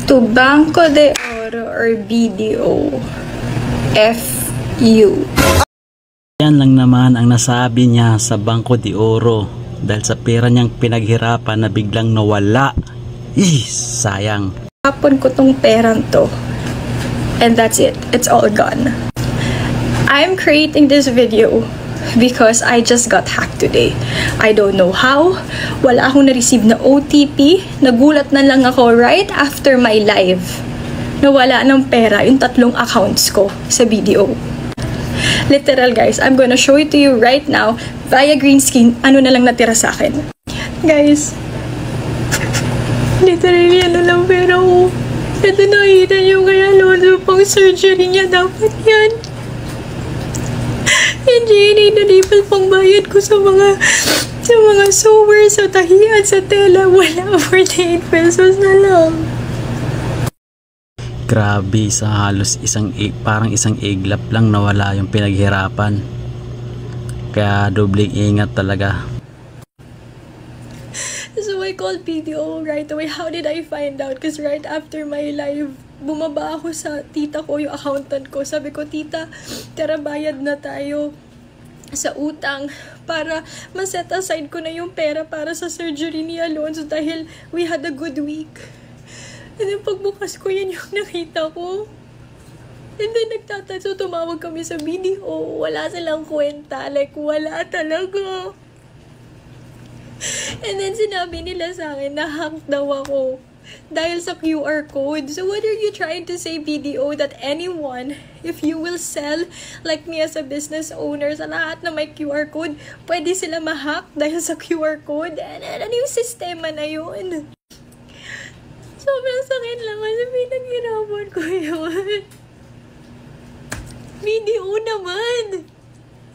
to Banco de Oro or BDO. FU. Yan lang naman ang nasabi niya sa Banco de Oro dahil sa pera niyang pinaghirapan na biglang nawala. Sayang. Hapon ko tong perang to. And that's it. It's all gone. I'm creating this video because I just got hacked today. I don't know how. Wala akong na-receive na OTP. Nagulat na lang ako right after my live. Nawala ng pera yung 3 accounts ko sa BDO. Literal guys, I'm gonna show it to you right now via green screen. Ano na lang natira sa akin. Guys, literally ano lang pera ko. Ito nakita nyo kaya Alonzo pang surgery niya. Dapat yan. And Jenny, na-label pang bayad ko sa mga sewer, sa tahian, sa tela. Wala, 48 pesos na lang. Grabe, sa halos parang isang iglap lang nawala yung pinaghirapan. Kaya dobling ingat talaga. So I called BDO right away. How did I find out? Because right after my live, bumaba ako sa tita ko, yung accountant ko. Sabi ko, tita, tara bayad na tayo sa utang para ma-set aside ko na yung pera para sa surgery ni Alonzo dahil we had a good week. And then pagbukas ko, yan yung nakita ko. And then nagtatanso, tumawag kami sa BDO. Wala silang kwenta. Like, wala talaga. And then sinabi nila sa akin na hack daw ako dahil sa QR code. So what are you trying to say, BDO, that anyone, if you will sell like me as a business owner, sa lahat na may QR code, pwede sila ma-hack dahil sa QR code? And ano yung sistema na yun? Sobrang sakit lang kasi pinaghirapan ko yun. BDO naman!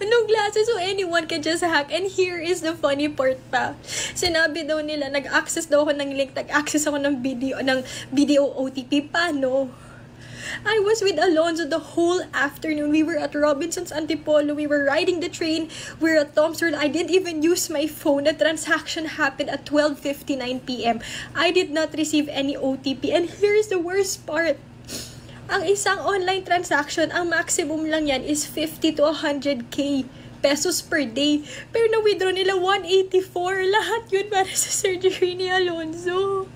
Anong klase? So anyone can just hack. And here is the funny part pa. Sinabi daw nila, nag-access daw ako ng link, nag-access ako ng BDO OTP. Paano? I was with Alonzo the whole afternoon. We were at Robinson's Antipolo. We were riding the train. We were at Tom's World. I didn't even use my phone. The transaction happened at 12:59 p.m. I did not receive any OTP. And here's the worst part. Ang isang online transaction, ang maximum lang yan is 50 to 100k pesos per day. Pero na-withdraw nila 184. Lahat yun para sa surgery ni Alonzo.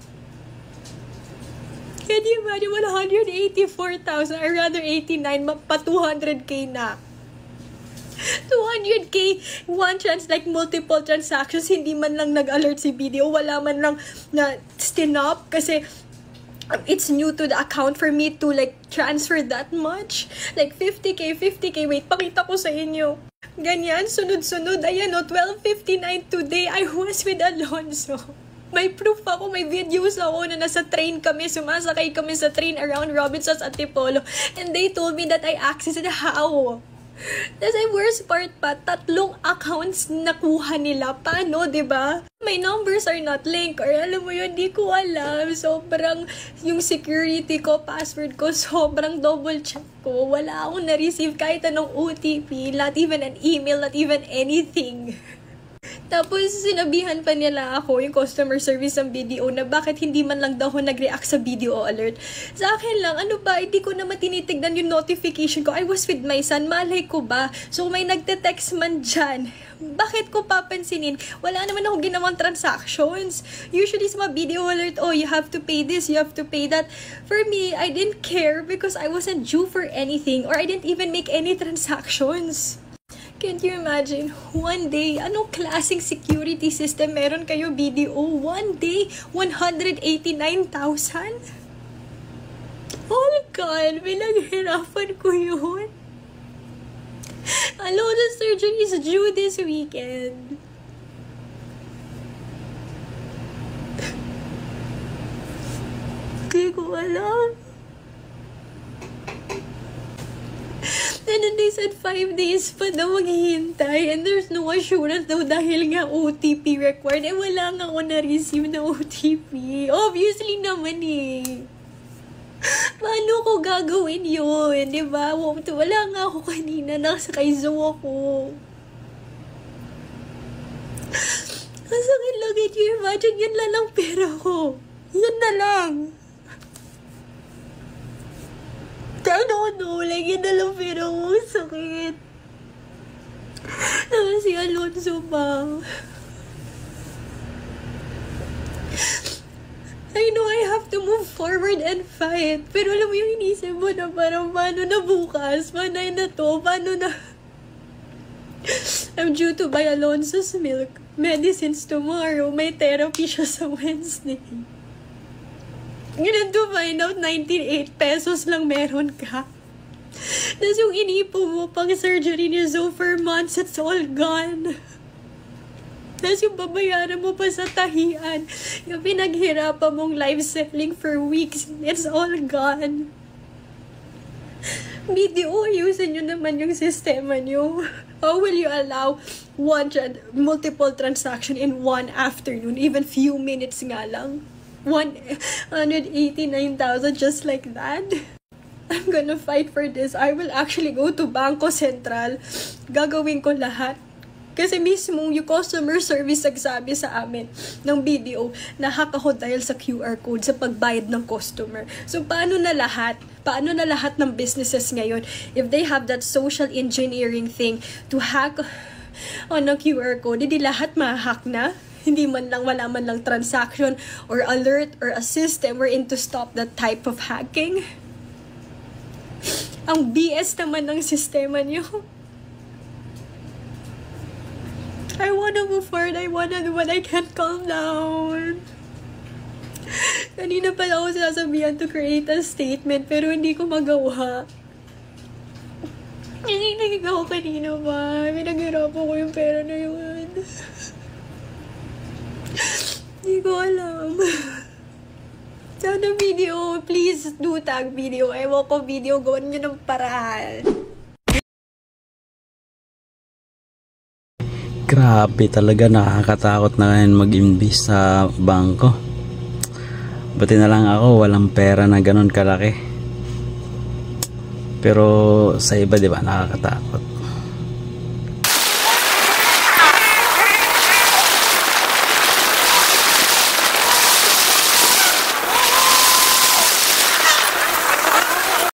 Can you imagine 184,000 or rather 89 pa 200k na. 200k, one chance, like multiple transactions, hindi man lang nag-alert si BDO, wala man lang na stinop kasi it's new to the account for me to like transfer that much. Like 50k, wait, pakita ko sa inyo. Ganyan, sunod-sunod, ayan o, 12:59 today, I was with Alonzo. May proof ako, may videos ako na nasa train kami, sumasakay kami sa train around Robinson's Antipolo. And they told me that I accessed it. How? That's the worst part pa, 3 accounts nakuha nila. Paano, diba? My numbers are not linked or alam mo yun, di ko alam. Sobrang yung security ko, password ko, sobrang double check ko. Wala akong na-receive kahit anong OTP, not even an email, not even anything. Tapos, sinabihan pa nila ako, yung customer service ng BDO, na bakit hindi man lang daw ako nag-react sa BDO alert. Sa akin lang, ano ba, hindi ko naman tinitignan yung notification ko. I was with my son, malay ko ba? So, may nagte-text man dyan. Bakit ko papansinin? Wala naman ako ginawang transactions. Usually, sa mga BDO alert, oh, you have to pay this, you have to pay that. For me, I didn't care because I wasn't due for anything or I didn't even make any transactions. Can't you imagine? One day, anong klaseng security system meron kayo, BDO? One day, 189,000? Oh God, pinaghirapan ko yun. The surgery is due this weekend. Hindi ko alam. And then they said 5 days pa daw maghihintay and there's no assurance daw dahil nga OTP required. Wala nga ako na-receive na OTP. Obviously naman eh. Paano ko gagawin yun? Diba? Wala nga ako kanina. Nakasakay zoo ako. Ang sakit lang. Can you imagine? Yun lang pera ko. Yun na lang. I don't know, like, yun na lang pero sakit. Si Alonzo pa. I know I have to move forward and fight. Pero alam mo yung inisip mo na parang paano na bukas? Panay na to? Paano na? I'm due to buy Alonzo's milk medicines tomorrow. May therapy siya sa Wednesday. Ganun to find out 98 pesos lang meron ka. Tapos yung inipo mo pang surgery ni Zoe for months, it's all gone. Tapos yung babayaran mo pa sa tahian, yung pinaghirapan mong life selling for weeks, it's all gone. BDO, ayusin nyo naman yung sistema nyo. How will you allow multiple transaction in one afternoon, even few minutes nga lang? 189,000 just like that? I'm gonna fight for this. I will actually go to Bangko Sentral. Gagawin ko lahat. Kasi mismo yung customer service nagsabi sa amin ng BDO na hack ako dahil sa QR code sa pagbayad ng customer. So paano na lahat? Paano na lahat ng businesses ngayon if they have that social engineering thing to hack on a QR code, hindi lahat ma-hack na? Hindi man lang, wala man lang transaction or alert or a system wherein to stop that type of hacking? Ang BS naman ng sistema niyo. I wanna move forward. I wanna do but I can't calm down. Kanina pala ako sinasabihan to create a statement pero hindi ko magawa. Nanginigig ako kanina ba? Pinaghirapan ko yung pera na yun. Hindi ko alam. Sana video, please do tag video. Ewan ko video, gawin nyo ng paraan. Grabe talaga, nakakatakot na ngayon mag-invest sa bangko. Buti na lang ako, walang pera na ganun kalaki. Pero sa iba, di ba, nakakatakot.